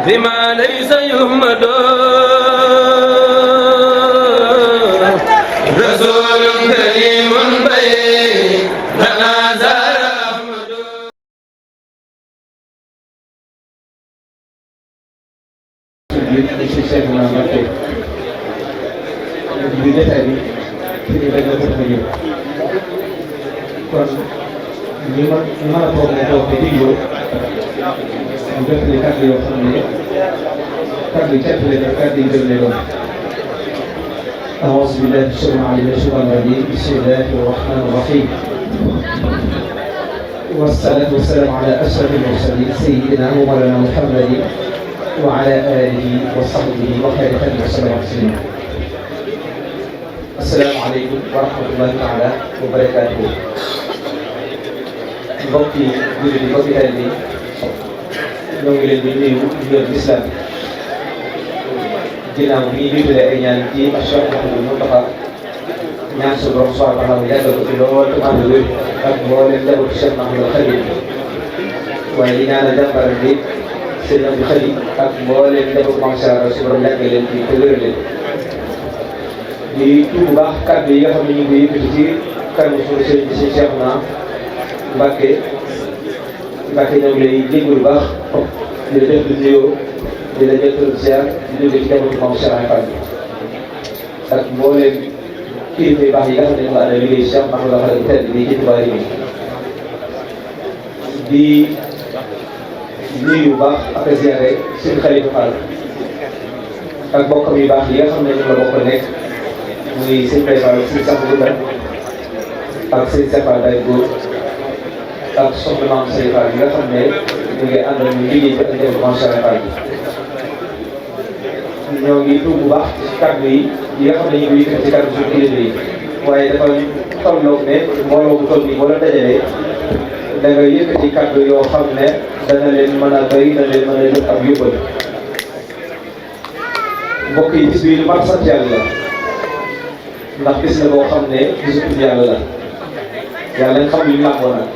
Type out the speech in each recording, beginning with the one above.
بما ليس يهمد رسول كريم بيننا زار أحمد. kon ñi ma a toog ne toog di diglu ñu jotali kàddu yoo xam ne kàddu yi cant leen ak kàddu yi gëm leen doon. أعوذ بالله من الشيطان الرجيم بسم الله الرحمن الرحيم والصلاة والسلام على أشرف المرسلين سيدنا ومولانا محمد وعلى آله وصحبه وخير خدمه وسلم تسليما. السلام عليكم ورحمة الله تعالى وبركاته. mbokki jullit yi mbokki taalibe yi ñoo ngi leen di nuyu nuyoo lislaam ginnaaw bi ñu jiitalee ay ñaan ci Cheikh Mouhamadou Mountakha ñaan suñu borom subhanahu wa taala mu yàggal ko fi lool te ànd wér ak mboolem njabootu Cheikh Mouhamadou Khadim waaye di ñaanal jàmbaram bi sëñ Abdou Khadim ak mboolem njabootu Mame Cheikh suñu borom yàggal leen fi te wéral leen di tudd bu baax kàddu yi nga xam ne ñu ngi koy yëkkati ci kàddu suñu sëñ bi si Cheikh naa Mbacke ñoo ngi lay jégalu bu baax di la def di nuyoo di la jël ziar di jóge ci jamono Mame Cheikh Fall bi ak mbooleem kilifa yu baax yi nga xam ne ñu ngi ànd liggéey Cheikh Mouhamadou Khadim tedd bi ci Touba yi di nuyu bu baax ak ziare suñu Khalifa Fall ak bokkam yu baax yi nga xam ne ñu la bokk nekk muy sëñ Baye Fall sëñ Sakho Gouda ak sëñ Sakho Baye Góor ak soxna Mame Seye Fall bi nga xam ne ñu ngi àndal ñu liggéey bi ak njabootu Mame Seye Fall bi ñoo ngi tuub bu baax ci kàddu yi nga xam ne ñu ngi yëkkati ci kàddu suñu kilifa yi waaye dafa tolloog ne mbooloo bu toll nii boo la dajalee da nga yëkkati kàddu yoo xam ne dana leen mën a doy dana leen mën a jot ab yóbbal mbokk yi bis bi lu mat sant yàlla la ndax bis la boo xam ne bisu tudd yàlla la yàlla nga xam li ñu làmboo nag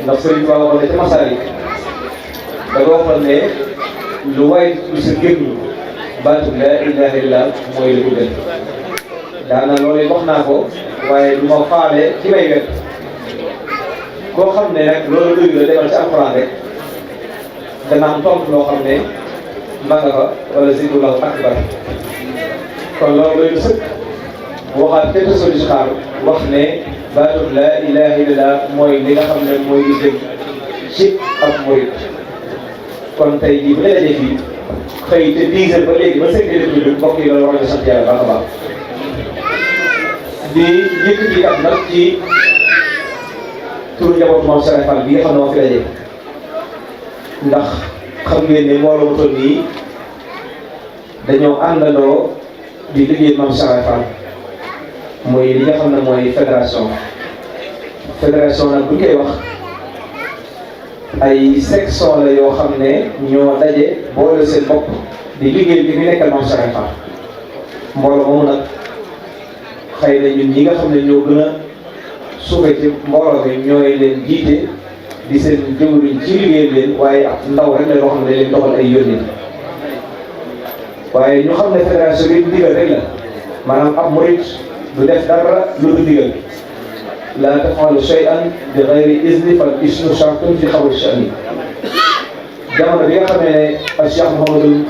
ndax Sëriñ Tuubaa waxoon ne ca Masaalik da nga waxoon ne lu waay lu sa gémmiñ baatu laa ilaaha illallaah mooy la ko gën daana loolu wax naa ko waaye du ma faale ci may wet koo xam ne nag loolu doyu la demal ci alxuraan rek dana am tontu loo xam ne ma nga fa wala zikrullaahi akbar kon loolu doy lu sëkk waxaat te tasoli xaar wax ne baatu laa ilaaha illallaah mooy li nga xam ne mooy li gën ci ak murit kon tey jii bu ñu dajee fii xëy te 10 heures ba léegi ba 5 heures bi mbokk yi loolu war nañu sant yàlla baax a baax di yëkkati kat nag ci turu njabootu Mame Cheikh Fall bi nga xam ne moo fi daje ndax xam ngeen ne mbooloo mu toll nii dañoo àndandoo di liggéey Mame Cheikh Fall mooy li nga xam ne mooy fédération nag bu ñu koy wax ay section la yoo xam ne ñoo daje boole seen bopp di liggéey bi fi nekkal Mame Cheikh Fall mbooloo moomu nag xëy na ñun ñi nga xam ne ñoo gën a suufe ci mbooloo bi ñooy leen jiite di seen jëwriñ ci liggéey leen waaye ab ndaw rek la loo xam ne dañ leen doxal ay yónni waaye ñu xam ne fédération bi ndigal rek la maanaam ab murit du def dara lu du ndigal laa taf'alu shay'an bi ghayri izni fal isnu shartun fi qabuli sha'ni jamono bi nga xam ne ak Cheikh Mouhamadou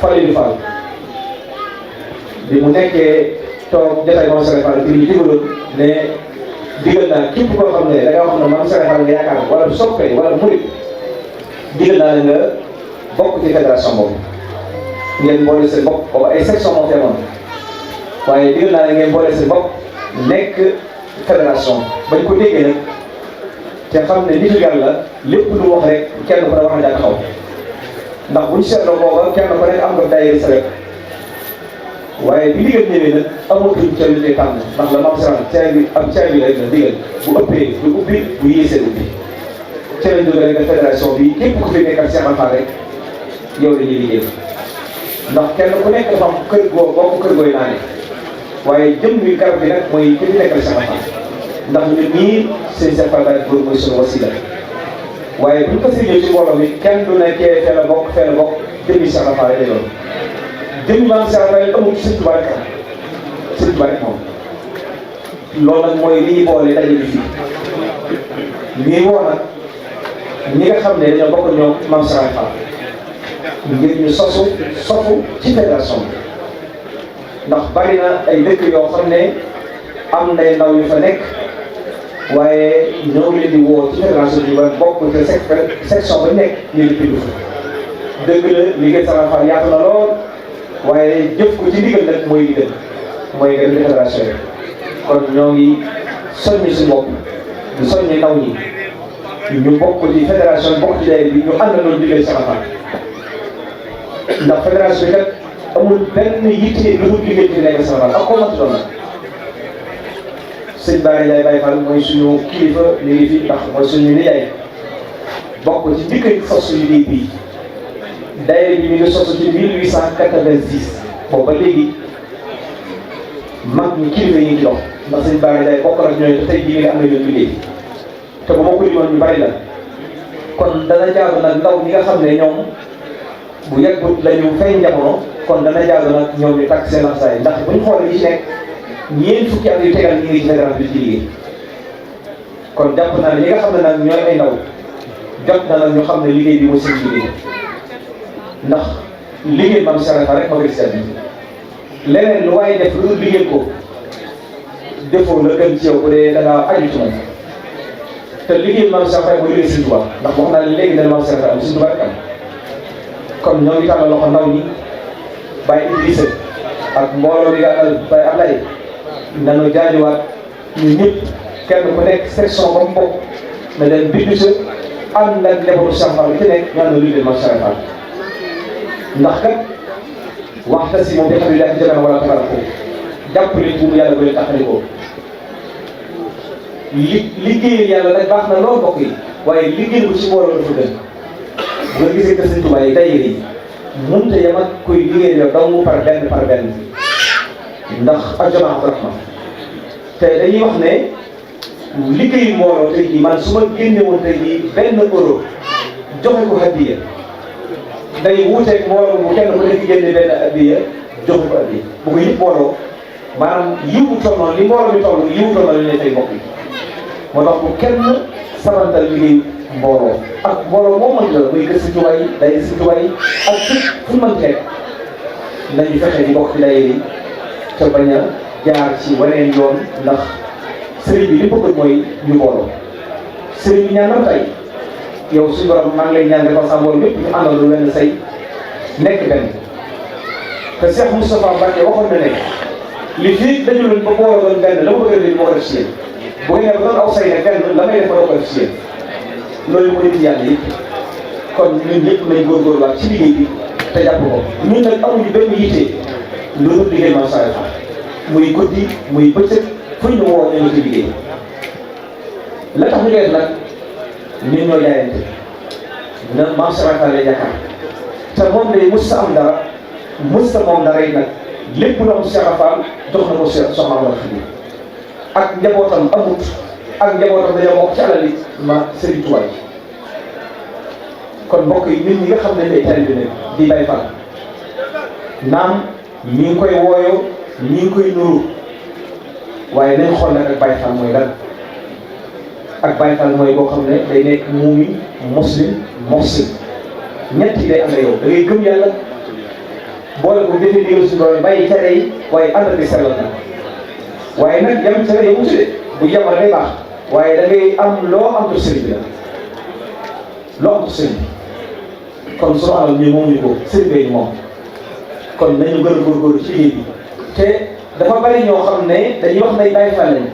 Falilou Fall bi mu nekkee toog jotaay Mame Cheikh Fall bi ñu digaloon ne digal naa képp koo xam ne da nga wax ne Mame Cheikh Fall nga yaakaar wala du soppee wala murit digal naa la nga bokk ci fédération boobu ngeen boole seen bopp boobu ay section moo teemoon waaye digal naa la ngeen boole seen bopp nekk fédération bañ ko déggee nag te xam ne nitu yàlla lépp lu wax rek kenn ku ne wax na daa taxaw ndax buñ seetloo booba kenn ku nekk am nga daayira sa wet waaye bi ndigal ñëwee nag amatuñ ca lu ñuy tànn ndax la Mame Cheikh caabi ak caabi rek la ndigal bu ëppee du ubbi bu yéesee ubbi ca lañ jóge rek fédération bi képp ku fi nekkal Cheikh Fall rek yow la ñuy liggéey ndax kenn ku nekk dafa am kër goo bokk kër gooy naane waaye jëm bi garab bi nag mooy ki fi nekkal Cheikh Fall ndax ñun ñii sëñ Cheikh Fall Baye Góor mooy suñu wasila waaye bu ñu ko séddee ci mbooloo mi kenn du ne kee fee la bokk jëmmi Cheikh Ibra Fall lay doon jëmmi maam Cheikh Ibra Fall amul Sëñ Tuubaa rek Sëñ Tuubaa rek moom loolu nag mooy li ñu boole daje bi fii ñuy woo nag ñi nga xam ne dañoo bokk ñoom maam Cheikh Ibra Fall ngir ñu sofu ci fédération bi ndax bari na ay dëkk yoo xam ne am nay ndaw yu fa nekk waaye ñoo ngi leen di woo ci fédération bi ba bokk te section ba nekk ñu ngi tudd dëgg la liggéey Cheikh Ibra Fall yaatu na lool waaye jëf ko ci ndigal nag mooy ndigal mooy nga def fédération yi kon ñoo ngi soññi si bopp di soññi ndaw ñi ñu bokk ci fédération bokk ci daayira bi ñu àndandoo liggéey Cheikh Ibra Fall ndax fédération bi kat amul benn yitte lu dul liggéey ci nekk Cheikh Ibra Fall ak koo mënti doon nag sëñ Bara Ndiaye Baye Fall mooy suñu kilifa mi ngi fi ndax mooy suñu nijaay bokk ci njëkk a sos liggéey bii daayira bi mi ngi sos ci 1886 boobu ba léegi mag ñi kilifa yi ngi ci dox ndax sëñ Bara Ndiaye bokk na ñooy te tey jii am na ñoom liggéey te bu ma ko limoon ñu bari la kon dana jaaru nag ndaw ñi nga xam ne ñoom bu yàggut la ñu feeñ jamono kon dana jaaru nag ñoom ñu takk seen laxasaay ndax buñ xoolee ñi ci nekk ñeent fukki at yu tegal ñi ngi ci fédération bi ci liggéey kon jàpp naa ne ñi nga xam ne nag ñooy ay ndaw jot na nag ñu xam ne liggéey bi mooy seen liggéey ndax liggéey maam Cheikh Ibra Fall rek moo koy seet leneen lu waaye def lu liggéey ko defoo la gën ci yow bu dee da ngaa aju ci moom te liggéey maam Cheikh Ibra Fall mooy liggéey Sëñ Tuubaa ndax wax naa ne léegi dana maam Cheikh Ibra Fall am Sëñ Tuubaa rek am kon ñoo ngi tàllal loxo ndaw ñi Baye Idrissa ak mbooloo mi nga Baye Ablaye nanu jaajuwaat ñu ñëpp kenn ku nekk section ba mu bokk na leen bindu sa ànd ak njabootu Cheikh Ibra Fall ci nekk ñaan na liggéey maam Cheikh Ibra Fall ndax kat waxta si moom bi xam ne daa ci jëkkaan wala taxal ko jàpp leen bu mu yàlla ba leen taxalikoo liggéeyal yàlla nag baax na lool mbokk yi waaye liggéey bu ci mbooloo dafa gën bu nga gisee que Sëñ Tuubaa yi daayira yi mënut a yem ak kuy liggéey yow dong par benn ndax ajjana ko rahma te dañuy wax ne liggéeyu mbooloo tey jii man su ma génne woon tey jii €1 joxe ko hadiya day wuuteeg mbooloo bu kenn ku nekk génne benn hadiya joxe ko hadiya bu ko yëpp mbooloo maanaam yiwu toll noonu li mbooloo mi toll yiwu toll noonu lañ fay mbokk yi moo tax bu kenn sabantal liggéey mbooloo ak mbooloo moo mën la muy kër Sëñ Tuubaa yi day Sëñ Tuubaa yi ak fu mën teg nañu fexe di bokk ci daayira yi te bañ a jaar ci waneen yoon ndax sëriñ bi li bëgg mooy ñu booloo sëriñ bi ñaan na tey yow suñu borom maa ngi lay ñaan defal sa mbooloo lépp ñu àndal lu wenn say nekk benn te Cheikh Moustapha Mbacké waxoon na ne li fii dañu leen ba booloo doon benn dama bëgg leen moo ko def si yéen bu ngeen ba doon aw say ne benn la may def ba doo ko def si yéen loolu mooy nit yàlla yëpp kon ñun ñëpp nañ góorgóorluwaat ci liggéey bi te jàpp ko ñun nag amuñu benn yitte loolu liggéey maam Cheikh Ibra Fall muy guddi muy bëccëg fu ñu woo ñu ci liggéey la tax ñu def nag ñun ñoo jaayante na maam Cheikh Ibra Fall lay yaakaar te moom day mës am dara mës moom dara yi nag lépp lu am Cheikh Ibra Fall jox na ko soxna Amadou Fili ak njabootam amut ak njabootam dañoo bokk ci alal yi ma Serigne Touba kon mbokk yi ñun ñi nga xam ne day taalibe bi di Baye Fall naam ñi ngi koy wooyoo ñi ngi koy nuru waaye nañ xool nag ak Baye Fall mooy lan ak Baye Fall mooy boo xam ne day nekk muumin muslim muhsin ñett yi day am na yow da ngay gëm yàlla boole ko jëfee ndigal suñu borom bàyyi tere yi waaye ànd ak sellal na waaye nag yam tere yi wuute de bu yemal day baax waaye da ngay am loo am to sëriñ bi la loo am to sëriñ bi kon soo alal ñu moomuñu ko sëriñ bi moom kon nañu gën a góorgóorlu ci liggéey bi te dafa bari ñoo xam ne dañuy wax nay Baye Fall lañ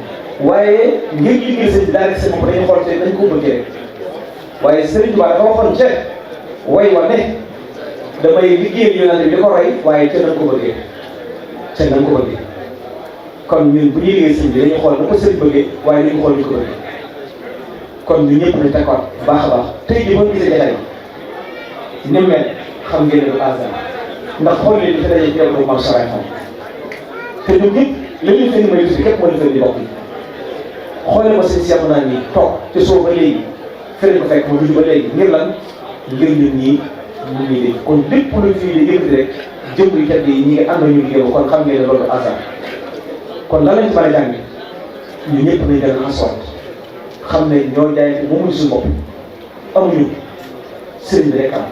waaye ngir liggéey sëriñ bi daal rek seen bopp dañuy xool te nañ ko bëggee rek waaye Sëriñ Tuubaa dafa waxoon ca way wa ne damay liggéeyal yonent bi di ko roy waaye ca nañ ko bëggee ca nañ ko bëggee kon ñun bu ñuy liggéey sëriñ bi dañuy xool na ko sëriñ bëggee waaye dañu xool ñu ko bëggee kon ñun ñëpp ñu takkoon baax a baax tey jii boo gisee jotaay ni mel xam ngeen ne du hasard ndax xool leen dafa daje ci yow maam Cheikh Ibra Fall te ñun ñëpp li ñuy fenn may gis képp moo di fenn di bokk xoolee ma seen seetlu naa ni toog ci suuf ba léegi feneen ko fekk mu judd ba léegi ngir lan ngir nit ñi dégg kon lépp lu fii di yëkkati rek jëm yu tedd yi ñi ngi ànd ñu liggéey kon xam ngeen ne loolu hasard kon lan lañ ci mën a jàng ñu ñëpp nañ def xasoot xam ne ñoo jaayante moomuñ suñu bopp amuñu sëriñ bi rek am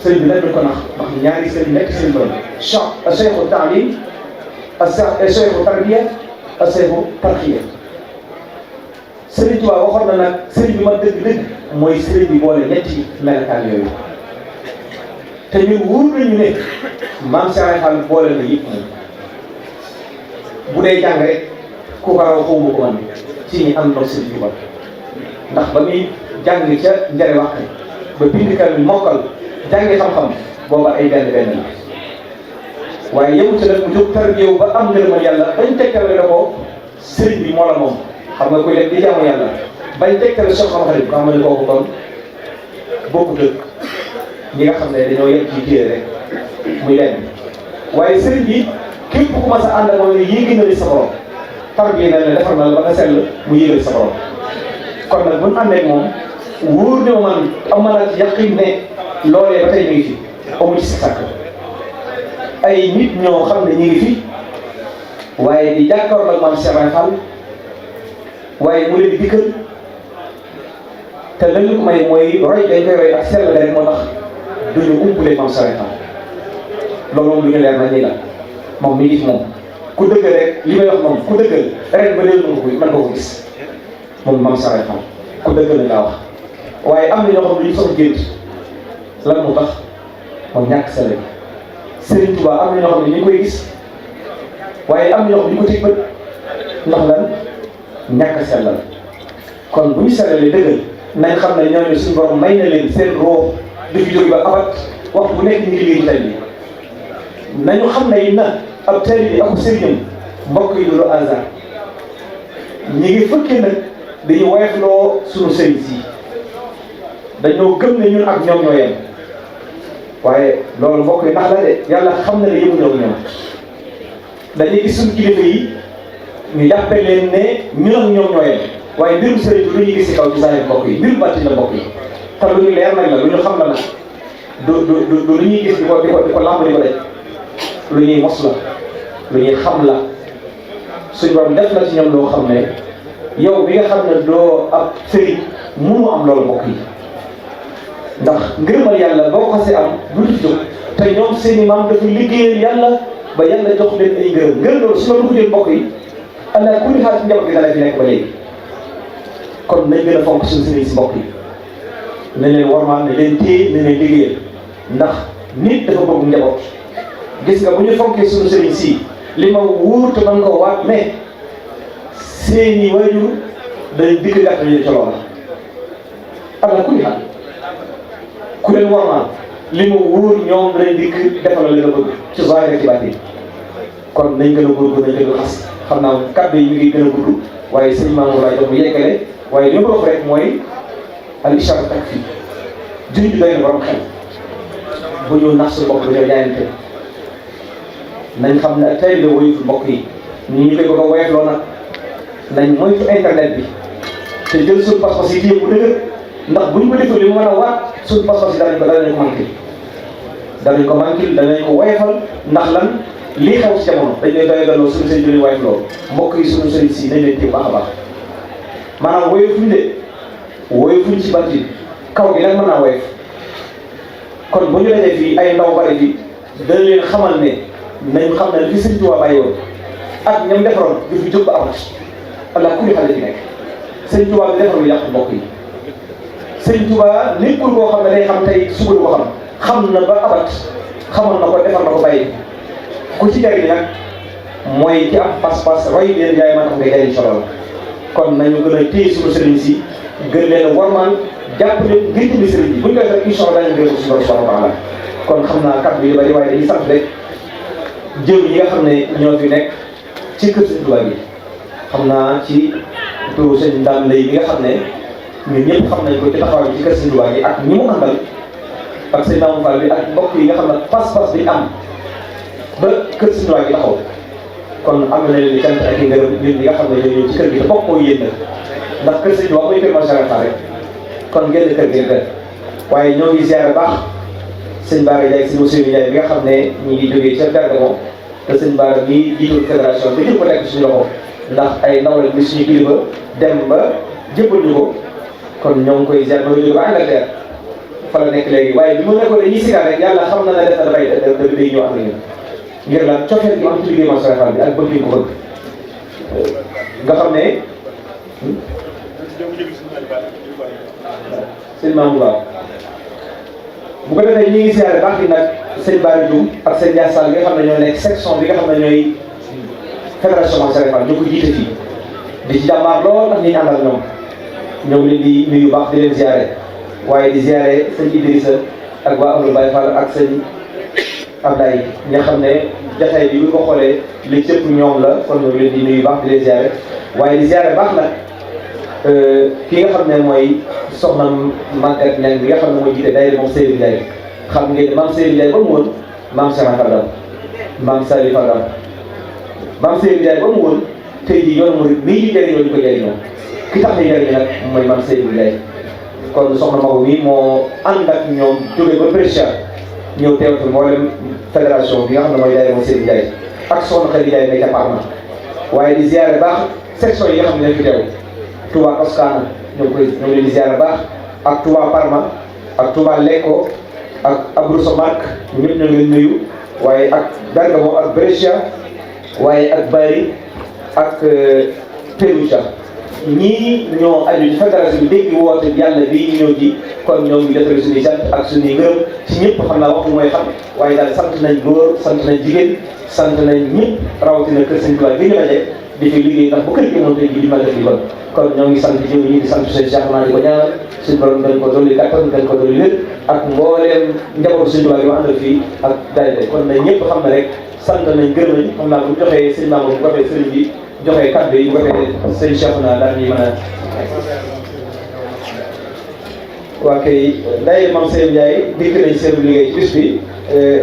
sëriñ bi nag duñ ko nax ndax ñaari sëriñ nekk sëriñ doon cheikhu taalim ak cheikhu tarbiya ak cheikhu tarxiya sëriñ Tuubaa waxoon na nag sëriñ bi ma dëgg-dëgg mooy sëriñ bi boole ñetti melokaan yooyu te ñun wóor nañu ne maam Cheikh Fall boole na yëpp moom bu dee jàng rek ku ko raw xawma ko man ci ñi am ndox sëriñ Tuubaa ndax ba muy jàng ca njare wax ba bindkat bi mokkal jàngi xam-xam booba ay benn la waaye yëngu ci nag mu jóg tarbiyewu ba am ngërëmal yàlla bañ tekkale na ko sëriñ bi moo la moom xam nga koy def di jaamu yàlla bañ tekkale sox xam-xam ko xam ne kooku kon bokkut ak ñi nga xam ne dañoo yegg ci téere rek muy lenn waaye sëriñ bi képp ku mas a ànd ak moom ne yéegi na li sa borom tarbiye na ne defar na la ba nga sell mu yéegal sa borom kon nag bu ñu àndee moom wóor ne man am na ci yaqin ne loolee ba tey ñu ngi fi amu ci si sàkk ay nit ñoo xam ne ñu ngi fi waaye di jàkkaarloo ak maam Cheikh Fall waaye mu leen di dikkal te lan la ko may mooy roy dañ koy roy ak sell rek moo tax duñu umpule maam Cheikh Fall loolu moom lu ñu leer na ñi la moom mi ngi fi moom ku dëgg rek li may wax moom ku dëggal ren ba léegi mën nga ko gis moom maam Cheikh Fall ku dëggal la ngaa wax waaye am na ñoo xam ne ñu soxla gént lan moo tax moom ñàkk sell Serigne Touba am na ñoo xam ne ñu ngi koy gis waaye am na ñoo xam ne ñu ko teg bët ndax lan ñàkk sellal kon bu ñu sellalee dëggal nañ xam ne ñooñu suñu borom may na leen seen roo du fi jóge ba abat waxtu bu nekk ñu ngi liggéey ci tali bi nañu xam ne it na ab tali bi ak sëriñam mbokk yi loolu hasard ñi ngi fëkkee nag dañuy woyofloo suñu sëriñ si dañoo gëm ne ñun ak ñoom ñoo yem waaye loolu mbokk yi ndax la de yàlla xam na ne yëngu ñoom ñoom dañuy gis suñu kilifa yi ñu jàppe leen ne ñun ak ñoom ñoo yem waaye mbirum sëriñ bi lu ñuy gis ci kaw ci saa mbokk yi mbirum bàtti la mbokk yi te lu ñu leer nag la lu ñu xam la nag du lu ñuy gis di ko làmb di ko daj lu ñuy mos la lu ñuy xam la suñu borom def na ci ñoom loo xam ne yow bi nga xam ne doo ab sëriñ mënu am loolu mbokk yi ndax ngërëmal yàlla boo ko xasee am du ci jóg te ñoom seen i maam dafa liggéeyal yàlla ba yàlla jox leen ay ngërëm loolu su ma dugg jël mbokk yi allah kulli xaal ci njaboot gi dana fi nekk ba léegi kon nañ gën a fonk suñu sëriñ si mbokk yi nañ leen warmaan ne leen téye nañ leen liggéeyal ndax nit dafa bëgg njaboot gis nga bu ñu fonkee suñu sëriñ si li ma wóor te man ko waat ne seeni waajur dañ dikk gàtt ñu ca loola allah kulli xaal ku leen warmaan li ma wóor ñoom dañ dikk defal la nga bëgg ci zaahir ci baatin kon nañ gën a góorgóorlu nañ gën a xas xam naa kàddu yi mi ngi gën a gudd waaye sëñ Mamour laay jox mu yeggale waaye li ma ko wax rek mooy al ishaara takfi junj doy na borom xel bu ñu nax suñu bopp dañoo jaayante nañ xam ne ak tey la woyutul mbokk yi ñu koy bëgg a woyofloo nag nañ moytu internet bi te jël suñu pas-pas yi téye bu dëgër ndax buñ ko defee li mu mën a waat suñu pas-pas yi danañ ko manqué danañ ko woyofal ndax lan lii xew ci jamono dañ lay doy daloo suñu sëriñ bi woyofloo mbokk yi suñu sëriñ si nañ leen téye baax a baax maanaam woyofuñ de woyofuñ ci batti kaw gi nag mën naa woyof kon bu ñu dajee fii ay ndaw bari fi dañ leen xamal ne nañu xam ne li fi Sëriñ Tuubaa bàyyi woon ak ñoom defaroon du fi jóg ba amat allah kulli xale fi nekk Sëriñ Tuubaa bi defaroon yàq mbokk yi Sëriñ Tuubaa nekkul koo xam ne day xam tey suba du ko xam na ba abat xamal na ko defar na ko bàyyi ku ci jariñ nag mooy ki am pas-pas roy leen yaay maa tax ngay jariñ solo kon nañu gën a téye suñu sëriñ si gën leen warmaan jàpp leen ngir jëndi sëriñ bi buñ koy def incha allah dañu gën a suñu borom subhanahu wa taala kon xam naa kàddu yi bari waaye dañuy sant rek jëw yi nga xam ne ñoo fi nekk ci kër Sëriñ Tuubaa bi xam naa ci turu sëñ Ndam Lay bi nga xam ne ñun ñëpp xam nañ ko ci taxawaay bi ci kër Sëriñ Tuubaa bi ak ñi mu àndal ak sëñ Mamour Fall bi ak mbokk yi nga xam ne pas-pas bi am ba kër Sëriñ Tuubaa gi taxaw kon am na leen di cant ak i ngërëm ñun ñi nga xam ne ñoo ñëw ci kër gi te bokk mooy yéen ndax kër Sëriñ Tuubaa mooy kër Maam Cheikh Fall rek kon génn kër gi kër waaye ñoo ngi ziare baax sëñ Bara Ndiaye sëñ Ousseynou Ndiaye bi nga xam ne ñu ngi jógee ca Bergamo te sëñ Bara mii jiitul fédération bi jël ko nekk suñu loxo ndax ay ndaw lañ bi suñu kilifa dem ba jëppal ñu ko kon ñoo ngi koy ziare ba nga jóge ba Angleterre fa la nekk léegi waaye bi mu nekkoon dañuy sigaar rek yàlla xam na ne def na dafay day ñëw am nañu ngir lan cofeel gi am ci liggéey Mame Cheikh Fall bi ak bëgg ko bëgg nga xam ne sëñ Mamour Ba bu ko defee ñu ngi siyaare baax bi nag sëñ Bara Dioum ak sëñ Dia Sall bi nga xam ne ñoo nekk section bi nga xam ne ñooy fédération Mame Cheikh Fall ñu ko jiite fii di ci jàmbaar lool ndax ñuy àndal ñoom ñoo ngi leen di nuyu baax di leen ziare waaye di ziare sëñ Idrissa ak waa Amadou Baye Fall ak sëñ Abdoulaye ñi nga xam ne jotaay bi bu ko xoolee li cëpp ñoom la kon ñoo ngi leen di nuyu baax di leen ziare waaye di ziare baax nag ki nga xam ne mooy soxna Maguette Niang bi nga xam ne mooy jiite daayira moom Seydou Ndiaye xam ngeen ne maam Seydou Ndiaye ba mu woon maam Cheikh Fadam maam Sali Fadam maam Seydou Ndiaye ba mu woon tey jii yoonu murid bii ñu jëriñoo ñu ko jëriñoo ki tax ñu jëriñu nag mooy maam Seydou Ndiaye kon soxna Magu mi moo ànd ak ñoom jóge ba Brescia ñëw teewatu mboolem fédération bi nga xam ne mooy daayira moom Seydou Ndiaye ak soxna Khady Ndiaye nekk ca Parma waaye di ziare baax section yi nga xam ne dañ fi teew Touba Toscana ñoo ngi leen di ziare baax ak Touba Parma ak Touba Lecco ak Abruzzo Marche ñëpp ñoo ngi leen nuyu waaye ak Bergamo ak Brescia waaye ak Bari ak Perugia ñii ñoo aju ci fédération bi dégg woote yàlla bii ñu ñëw ji kon ñoo ngi defal suñuy sant ak suñuy ngërëm ci ñëpp xam naa waxtu mooy xam waaye daal sant nañ góor sant nañ jigéen sant nañ ñëpp rawatina kër Sëñ Tuubaa bi ñu daje di fi liggéey ndax bu kër gi moom tey jii di ma def li kon kon ñoo ngi sant jiw ñi di sant seen Cheikh naa di ko ñaanal suñu borom dañ ko dolli kattan dañ ko dolli lépp ak mbooleem njabootu Sëñ Tuubaa yi ma àndal fii ak daayira kon nag ñëpp xam na rek sant nañ gërëm nañ xam naa bu joxee sëñ Mamadou bu joxee sëriñ bi joxee kàddu yi bu ko defee sëñ Cheikh naa daal ñuy mën a waa kay daayira Mame Cheikh Ndiaye dikk nañ seen liggéey ci bis bi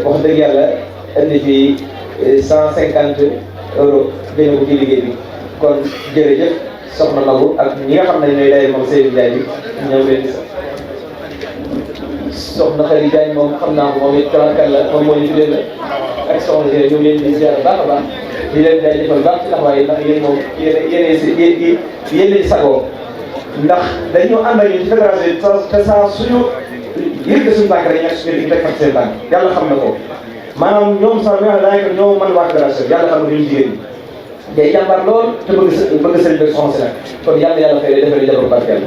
wax dëgg yàlla indi fi 150 euros gën ko ci liggéey bi kon jërëjëf soxna Magu ak ñi nga xam ne ñooy daayira Mame Cheikh Ndiaye bi ñoo leen di soxna Khady Ndiaye moom xam naa ko moom it tawakkal la moom moo ñu tuddee la ak soxna Ndiaye ñu leen di ziar baax a baax di leen jaajëfal baax ci taxawaay ndax yéen moom yéen di sagoo ndax dañoo ànd ak ñun ci fédération bi te saa suñu yëg suñu tànk rek ñàkk suñu di teg seen tànk yàlla xam na ko maanaam ñoom sax nga xam ne daanaka ñoo mën waa fédération bi yàlla xam na ñun jigéen ñi day jàmbaar lool te bëgg sëriñ bi soxna si nag kon yàlla fay defal jabar barkeel